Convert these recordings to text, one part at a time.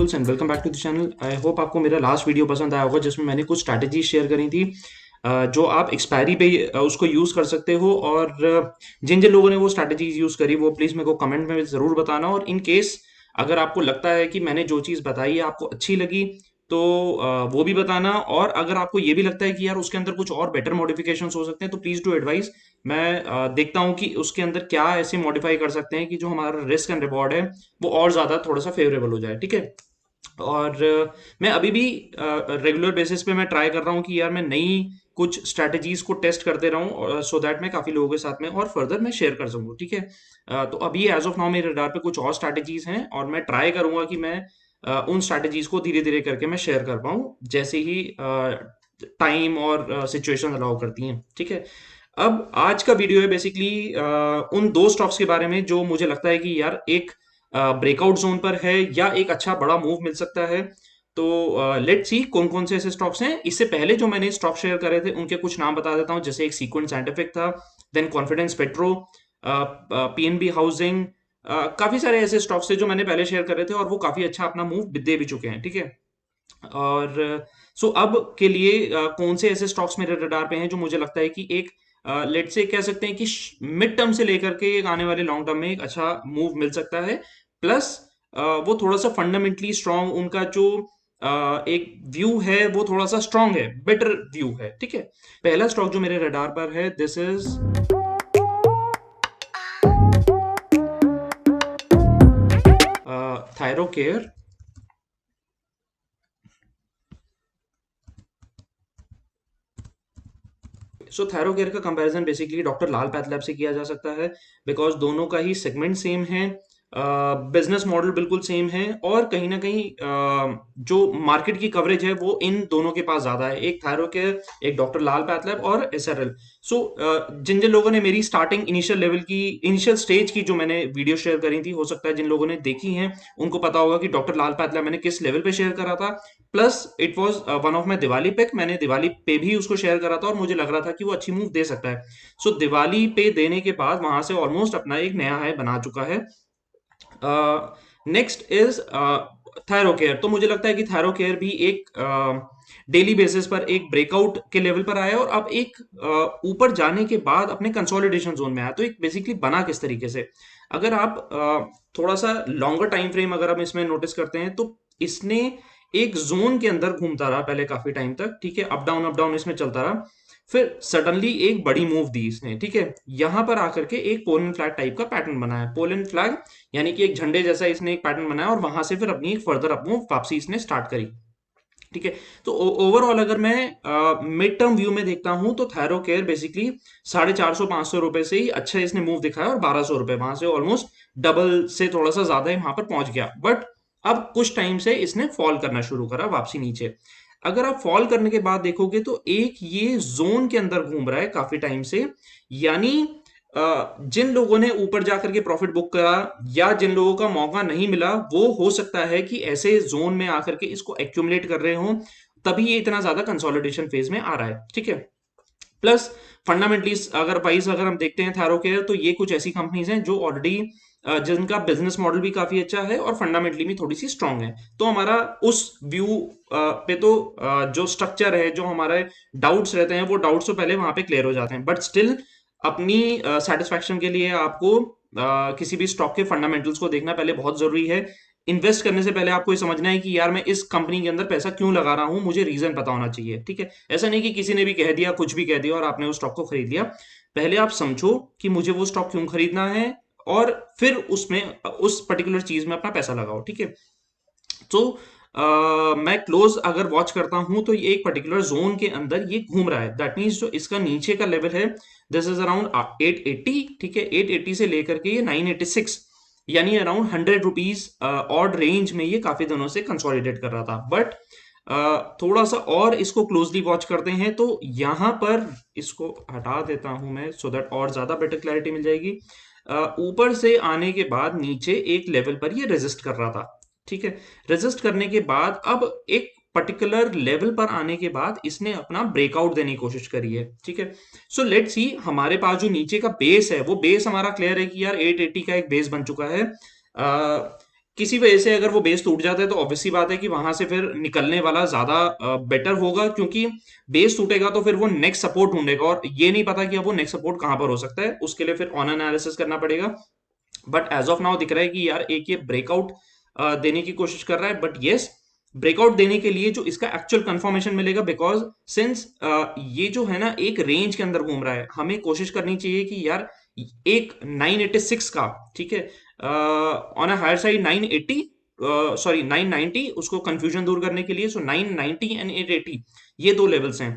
Peoples and welcome back to the channel. I hope आपको मेरा last video पसंद आया होगा जिसमें मैंने कुछ स्ट्रैटेजीज शेयर करी थी जो आप एक्सपायरी पे उसको यूज़ कर सकते हो। और जिन जिन लोगों ने वो स्ट्रैटेजीज यूज़ करी वो प्लीज़ मेरे को कमेंट में ज़रूर बताना। और इन केस अगर आपको लगता है कि मैंने जो चीज़ बताई है आपको अच्छी लगी तो वो भी बताना। और अगर आपको ये भी लगता है कि यार उसके अंदर कुछ और बेटर मॉडिफिकेशंस हो सकते हैं तो प्लीज़ डू एडवाइस। मैं देखता हूँ कि उसके अंदर क्या ऐसे मॉडिफाई कर सकते हैं कि जो हमारा रिस्क एंड रिवॉर्ड है वो और ज़्यादा थोड़ा सा फेवरेबल हो जाए। ठीक है। और मैं अभी भी रेगुलर बेसिस पे मैं ट्राई कर रहा हूँ कि यार मैं नई कुछ स्ट्रैटेजीज को टेस्ट करते रहूँ सो दैट मैं काफ़ी लोगों के साथ में और फर्दर मैं शेयर कर सकूँ। ठीक है। तो अभी एज ऑफ नाउ मेरे रडार पे कुछ और स्ट्रैटेजीज हैं और मैं ट्राई करूंगा कि मैं उन स्ट्रैटेजीज को धीरे धीरे करके मैं शेयर कर पाऊँ जैसे ही टाइम और सिचुएशन अलाउ करती हैं। ठीक है। अब आज का वीडियो है बेसिकली उन दो स्टॉक्स के बारे में जो मुझे लगता है कि यार एक ब्रेकआउट जोन पर है या एक अच्छा बड़ा मूव मिल सकता है। तो लेट्स सी कौन कौन से ऐसे स्टॉक्स हैं। इससे पहले जो मैंने स्टॉक शेयर करे थे उनके कुछ नाम बता देता हूँ, जैसे एक सीक्वेंट साइंटिफिक था, then Confidence Petro, PNB Housing. काफी सारे ऐसे स्टॉक्स थे जो मैंने पहले शेयर करे थे और वो काफी अच्छा अपना मूव दे भी चुके हैं। ठीक है। और सो अब के लिए कौन से ऐसे स्टॉक्स मेरे रडार पे हैं जो मुझे लगता है कि एक लेट से कह सकते हैं कि मिड टर्म से लेकर के एक आने वाले लॉन्ग टर्म में एक अच्छा मूव मिल सकता है। प्लस वो थोड़ा सा फंडामेंटली स्ट्रांग, उनका जो एक व्यू है वो थोड़ा सा स्ट्रांग है, बेटर व्यू है। ठीक है। पहला स्टॉक जो मेरे रडार पर है दिस इज थायरोकेयर। सो थायरोकेयर का कंपैरिजन बेसिकली डॉक्टर लाल पैथलैब से किया जा सकता है बिकॉज दोनों का ही सेगमेंट सेम है, बिजनेस मॉडल बिल्कुल सेम है और कहीं ना कहीं जो मार्केट की कवरेज है वो इन दोनों के पास ज्यादा है, एक थायरोकेयर एक डॉक्टर लाल पैथलैब और एसआरएल। सो जिन जिन लोगों ने मेरी स्टार्टिंग इनिशियल लेवल की इनिशियल स्टेज की जो मैंने वीडियो शेयर करी थी, हो सकता है जिन लोगों ने देखी हैं उनको पता होगा कि डॉक्टर लाल पैथलैब मैंने किस लेवल पे शेयर करा था। Plus it was one of my Diwali pick, मैंने दिवाली पे भी उसको शेयर करा था और मुझे लग रहा था कि वो अच्छी मूव दे सकता है। सो दिवाली पे देने के बाद वहां से ऑलमोस्ट अपना एक नया हाई बना चुका है। Next is Thyrocare. तो मुझे लगता है कि थायरोकेयर भी एक डेली बेसिस पर एक ब्रेकआउट के लेवल पर आया और अब एक ऊपर जाने के बाद अपने कंसोलिडेशन जोन में आया। तो एक बेसिकली बना किस तरीके से, अगर आप थोड़ा सा लॉन्गर टाइम फ्रेम अगर हम इसमें नोटिस करते हैं तो इसने एक जोन के अंदर घूमता रहा पहले काफी टाइम तक। ठीक है। अप डाउन इसमें चलता रहा, फिर सडनली एक बड़ी मूव दी इसने। ठीक है। यहां पर आकर के एक पोलन फ्लैग टाइप का पैटर्न बनाया, पोलन फ्लैग यानी कि एक झंडे जैसा इसने एक पैटर्न बनाया और वहां से फिर अपनी एक फर्दर अप मूव वापसी इसने स्टार्ट करी। ठीक है। तो ओवरऑल अगर मैं मिड टर्म व्यू में देखता हूं तो थायरोकेयर बेसिकली 450-500 रुपए से ही अच्छा इसने मूव दिखाया और 1200 रुपए वहां से ऑलमोस्ट डबल से थोड़ा सा ज्यादा ही वहां पर पहुंच गया। बट अब कुछ टाइम से इसने फॉल करना शुरू करा वापसी नीचे। अगर आप फॉल करने के बाद देखोगे तो एक ये जोन के अंदर घूम रहा है काफी टाइम से। यानी जिन लोगों ने ऊपर जाकर के प्रॉफिट बुक करा या जिन लोगों का मौका नहीं मिला वो हो सकता है कि ऐसे जोन में आकर के इसको एक्यूमुलेट कर रहे हो, तभी ये इतना ज्यादा कंसोलिडेशन फेज में आ रहा है। ठीक है। प्लस फंडामेंटली अगर हम देखते हैं थायरोकेयर तो ये कुछ ऐसी कंपनीज हैं जो ऑलरेडी जिनका बिजनेस मॉडल भी काफी अच्छा है और फंडामेंटली भी थोड़ी सी स्ट्रांग है। तो हमारा उस व्यू पे तो जो स्ट्रक्चर है, जो हमारे डाउट्स रहते हैं वो डाउट्स तो पहले वहां पे क्लियर हो जाते हैं। बट स्टिल अपनी सेटिस्फैक्शन के लिए आपको किसी भी स्टॉक के फंडामेंटल्स को देखना पहले बहुत जरूरी है। इन्वेस्ट करने से पहले आपको ये समझना है कि यार मैं इस कंपनी के अंदर पैसा क्यों लगा रहा हूं, मुझे रीजन पता होना चाहिए। ठीक है। ऐसा नहीं कि किसी ने भी कह दिया, कुछ भी कह दिया और आपने उस स्टॉक को खरीद लिया। पहले आप समझो कि मुझे वो स्टॉक क्यों खरीदना है और फिर उसमें उस पर्टिकुलर चीज में अपना पैसा लगाओ। ठीक है। तो मैं क्लोज अगर वॉच करता हूं तो ये एक पर्टिकुलर जोन के अंदर ये घूम रहा है। दैट मीन्स जो इसका नीचे का लेवल है दिस इज अराउंड 880। ठीक है। 880 से लेकर के ये 986 यानी अराउंड 100 रुपीज ऑड रेंज में ये काफी दिनों से कंसोलिडेट कर रहा था। बट थोड़ा सा और इसको क्लोजली वॉच करते हैं तो यहां पर इसको हटा देता हूं मैं सो दैट और ज्यादा बेटर क्लैरिटी मिल जाएगी। ऊपर से आने के बाद नीचे एक लेवल पर ये रेजिस्ट कर रहा था। ठीक है। रेजिस्ट करने के बाद अब एक पर्टिकुलर लेवल पर आने के बाद इसने अपना ब्रेकआउट देने की कोशिश करी है। ठीक है। सो लेट्स सी हमारे पास जो नीचे का बेस है वो बेस हमारा क्लियर है कि यार 880 का एक बेस बन चुका है। किसी वजह से अगर वो बेस टूट जाता है तो ऑब्वियस सी बात है कि वहां से फिर निकलने वाला ज्यादा बेटर होगा, क्योंकि बेस टूटेगा तो फिर वो नेक्स्ट सपोर्ट ढूंढेगा और ये नहीं पता कि अब वो नेक्स्ट सपोर्ट कहां पर हो सकता है, उसके लिए फिर ऑन एनालिसिस करना पड़ेगा। बट एज ऑफ नाउ दिख रहा है कि यार एक ये ब्रेकआउट देने की कोशिश कर रहा है, बट यस, ब्रेकआउट देने के लिए जो इसका एक्चुअल कंफर्मेशन मिलेगा, बिकॉज सिंस ये जो है ना एक रेंज के अंदर घूम रहा है, हमें कोशिश करनी चाहिए कि यार एक 986 का, ठीक है, on a higher side 980, sorry 990, उसको कंफ्यूजन दूर करने के लिए, सो 990 एंड 880 ये दो लेवल्स हैं।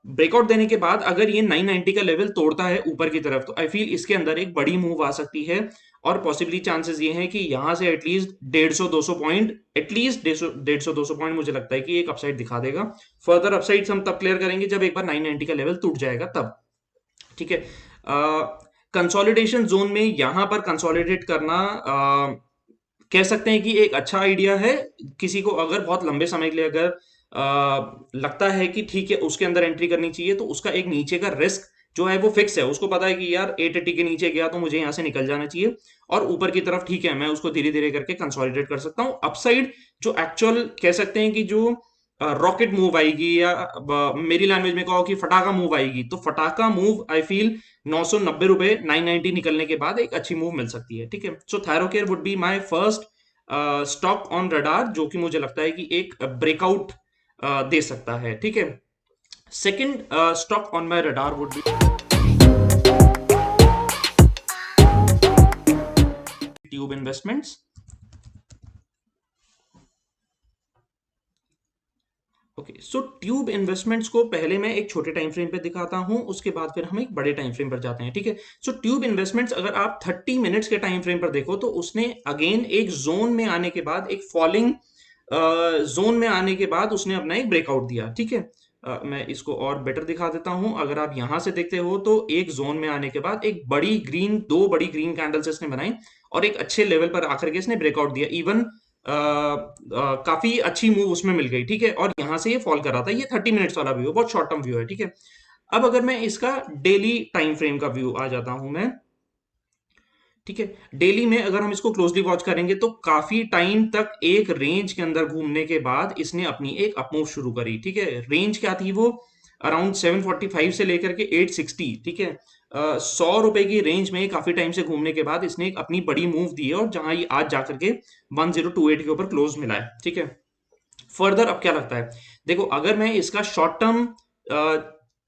ब्रेकआउट देने के बाद अगर ये 990 का लेवल तोड़ता है ऊपर की तरफ, तो आई फील इसके अंदर एक बड़ी मूव आ सकती है, और पॉसिबली चांसेस ये हैं कि यहां से एटलीस्ट 150-200 पॉइंट, एटलीस्ट 150-200 पॉइंट मुझे लगता है कि एक अपसाइड दिखा देगा। फर्दर अपसाइड हम तब क्लियर करेंगे जब एक बार 990 का लेवल टूट जाएगा तब, ठीक है। कंसोलिडेशन जोन में यहां पर कंसोलिडेट करना कह सकते हैं कि एक अच्छा आइडिया है। किसी को अगर बहुत लंबे समय के लिए अगर लगता है कि ठीक है उसके अंदर एंट्री करनी चाहिए, तो उसका एक नीचे का रिस्क जो है वो फिक्स है, उसको पता है कि यार 880 के नीचे गया तो मुझे यहाँ से निकल जाना चाहिए, और ऊपर की तरफ ठीक है मैं उसको धीरे धीरे करके कंसोलिडेट कर सकता हूँ। अपसाइड जो एक्चुअल कह सकते हैं कि जो रॉकेट मूव आएगी, या मेरी लैंग्वेज में कहो कि फटाका मूव आएगी, तो फटाका मूव आई फील 990 रुपए 990 निकलने के बाद एक अच्छी मूव मिल सकती है, ठीक है। So Thyrocare would be my first stock on radar, जो कि मुझे लगता है कि एक ब्रेकआउट दे सकता है, ठीक है। Second stock on my radar would be tube investments. Okay, so tube investments को पहले मैं एक छोटे टाइम फ्रेम पे दिखाता हूं, उसके बाद फिर हम एक बड़े टाइम फ्रेम पर जाते हैं, ठीक है। सो ट्यूब इन्वेस्टमेंट्स अगर आप 30 मिनट्स के टाइम फ्रेम पर देखो, तो उसने अगेन एक जोन में आने के बाद, एक फॉलिंग जोन में आने के बाद उसने अपना एक ब्रेकआउट दिया, ठीक है। मैं इसको और बेटर दिखा देता हूं। अगर आप यहां से देखते हो तो एक जोन में आने के बाद एक बड़ी ग्रीन, दो बड़ी ग्रीन कैंडल्स इसने बनाई, और एक अच्छे लेवल पर आकर के इसने ब्रेकआउट दिया। इवन काफी अच्छी मूव उसमें मिल गई, ठीक है। और यहां से ये फॉल कर रहा था। ये 30 मिनट्स वाला व्यू है, बहुत शॉर्ट टर्म व्यू है, ठीक है। अब अगर मैं इसका डेली टाइम फ्रेम का व्यू आ जाता हूं मैं, ठीक है। डेली में अगर हम इसको क्लोजली वॉच करेंगे तो काफी टाइम तक एक रेंज के अंदर घूमने के बाद इसने अपनी एक अपमूव शुरू करी, ठीक है। रेंज क्या थी वो, अराउंड 745 से लेकर के 860, ठीक है। 100 रुपए की रेंज में काफी टाइम से घूमने के बाद इसने एक अपनी बड़ी मूव दी है, और जहां ये आज जाकर के 1028 के ऊपर क्लोज मिला है, ठीक है। फर्दर अब क्या लगता है, देखो अगर मैं इसका शॉर्ट टर्म,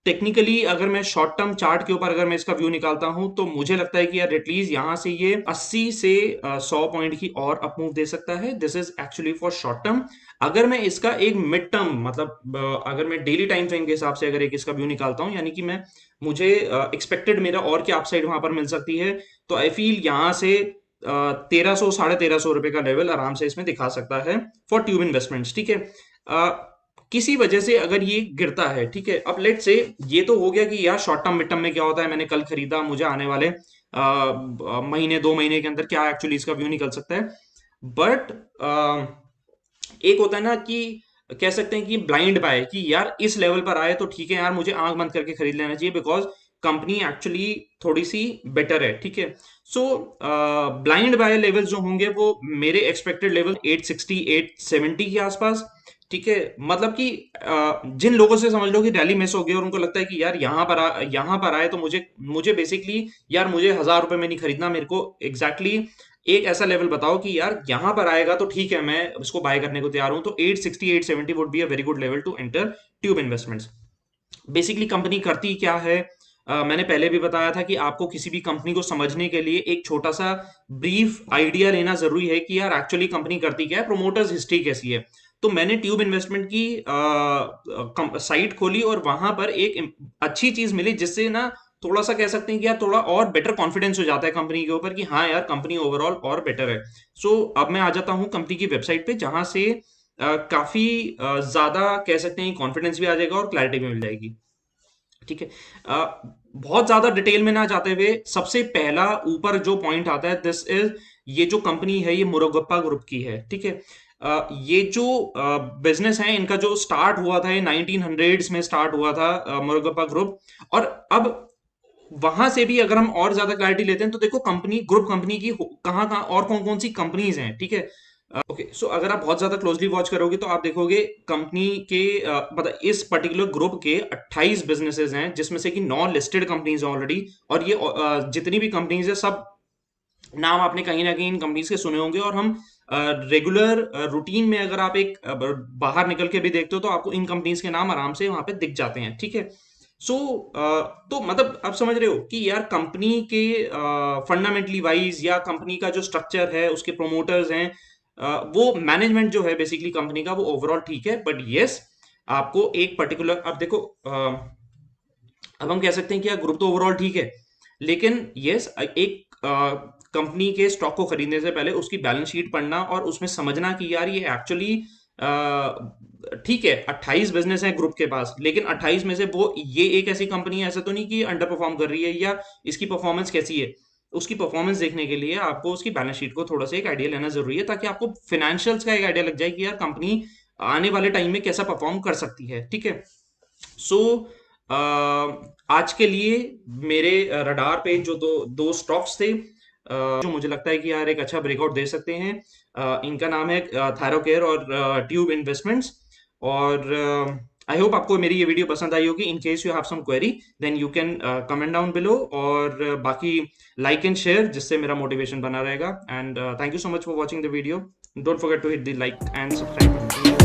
टेक्निकली अगर मैं शॉर्ट टर्म चार्ट के ऊपर अगर मैं इसका व्यू निकालता हूं, तो मुझे लगता है कि यार एटलीस्ट यहां से ये 80 से 100 पॉइंट की और अप मूव दे सकता है। This is actually for short term. अगर मैं इसका एक मिड टर्म, मतलब अगर मैं डेली टाइम फ्रेम के हिसाब से अगर एक इसका व्यू निकालता हूं, यानी कि मैं, मुझे एक्सपेक्टेड मेरा और क्या अपसाइड वहां पर मिल सकती है, तो आई फील यहां से 1300 1350 रुपए का लेवल आराम से इसमें दिखा सकता है फॉर ट्यूब इन्वेस्टमेंट्स, ठीक है। किसी वजह से अगर ये गिरता है, ठीक है, अब लेट से ये तो हो गया कि यार शॉर्ट टर्म मिड टर्म में क्या होता है, मैंने कल खरीदा, मुझे आने वाले महीने 2 महीने के अंदर क्या एक्चुअली इसका व्यू निकल सकता है। बट एक होता है ना कि कह सकते हैं कि ब्लाइंड बाय, कि यार इस लेवल पर आए तो ठीक है यार, मुझे आंख बंद करके खरीद लेना चाहिए, बिकॉज कंपनी एक्चुअली थोड़ी सी बेटर है, ठीक है। सो ब्लाइंड बाय लेवल जो होंगे वो मेरे एक्सपेक्टेड लेवल 860 870 के आसपास, ठीक है। मतलब कि जिन लोगों से समझ लो कि रैली मिस हो गई और उनको लगता है कि यार यहाँ पर आए तो मुझे मुझे बेसिकली, यार मुझे 1000 रुपए में नहीं खरीदना, मेरे को एग्जैक्टली एक ऐसा लेवल बताओ कि यार यहाँ पर आएगा तो ठीक है, मैं उसको बाय करने को तैयार हूं, तो 860 870 would be a very good level to enter Tube Investments. Basically company करती क्या है, मैंने पहले भी बताया था कि आपको किसी भी कंपनी को समझने के लिए एक छोटा सा ब्रीफ आइडिया लेना जरूरी है कि यार एक्चुअली कंपनी करती क्या है, प्रोमोटर्स हिस्ट्री कैसी है। तो मैंने ट्यूब इन्वेस्टमेंट की साइट खोली और वहां पर एक अच्छी चीज मिली, जिससे ना थोड़ा सा कह सकते हैं कि यार थोड़ा और बेटर कॉन्फिडेंस हो जाता है कंपनी के ऊपर कि हाँ यार कंपनी ओवरऑल और बेटर है। सो अब मैं आ जाता हूँ कंपनी की वेबसाइट पे, जहां से काफी ज्यादा कह सकते हैं कॉन्फिडेंस भी आ जाएगा और क्लैरिटी भी मिल जाएगी, ठीक है। बहुत ज्यादा डिटेल में ना जाते हुए, सबसे पहला ऊपर जो पॉइंट आता है, दिस इज, ये जो कंपनी है ये मुरुगप्पा ग्रुप की है, ठीक है। ये जो बिजनेस है इनका जो स्टार्ट हुआ था, ये 1900s में स्टार्ट हुआ था मुरुगप्पा ग्रुप। और अब वहां से भी अगर हम और ज्यादा क्लैरिटी लेते हैं तो देखो कंपनी, ग्रुप कंपनी की कहाँ कहाँ और कौन कौन सी कंपनीज हैं, ठीक है। ओके, सो अगर आप बहुत ज्यादा क्लोजली वॉच करोगे तो आप देखोगे कंपनी के मतलब इस पर्टिकुलर ग्रुप के 28 बिजनेसेस हैं, जिसमें से कि 9 लिस्टेड कंपनीज हैं ऑलरेडी। और ये जितनी भी कंपनीज है सब नाम आपने कहीं ना कहीं इन कंपनीज के सुने होंगे। और हम रेगुलर रूटीन में अगर आप एक बाहर निकल के भी देखते हो तो आपको इन कंपनीज के नाम आराम से वहां पे दिख जाते हैं, ठीक है। सो तो मतलब आप समझ रहे हो कि यार कंपनी के फंडामेंटली वाइज या कंपनी का जो स्ट्रक्चर है, उसके प्रोमोटर्स हैं, वो मैनेजमेंट जो है बेसिकली कंपनी का, वो ओवरऑल ठीक है। बट यस, आपको एक पर्टिकुलर, अब देखो अब हम कह सकते हैं कि यार ग्रुप तो ओवरऑल ठीक है, लेकिन यस एक कंपनी के स्टॉक को खरीदने से पहले उसकी बैलेंस शीट पढ़ना और उसमें समझना कि यार ये एक्चुअली ठीक है 28 बिजनेस है ग्रुप के पास, लेकिन 28 में से वो ये एक ऐसी कंपनी है, ऐसा तो नहीं कि अंडर परफॉर्म कर रही है या इसकी परफॉर्मेंस कैसी है। उसकी परफॉर्मेंस देखने के लिए आपको उसकी बैलेंस शीट को थोड़ा सा एक आइडिया लेना जरूरी है, ताकि आपको फाइनेंशियल्स का एक आइडिया लग जाए कि यार कंपनी आने वाले टाइम में कैसा परफॉर्म कर सकती है, ठीक है। सो आज के लिए मेरे रडार पे जो दो दो स्टॉक्स थे, जो मुझे लगता है कि यार एक अच्छा ब्रेकआउट दे सकते हैं, इनका नाम है थायरोकेयर और ट्यूब इन्वेस्टमेंट्स। और आई होप आपको मेरी ये वीडियो पसंद आई होगी। In case you have some query then you can comment down below, और बाकी लाइक एंड शेयर, जिससे मेरा मोटिवेशन बना रहेगा। And thank you so much for watching the video. Don't forget to hit the like and subscribe button.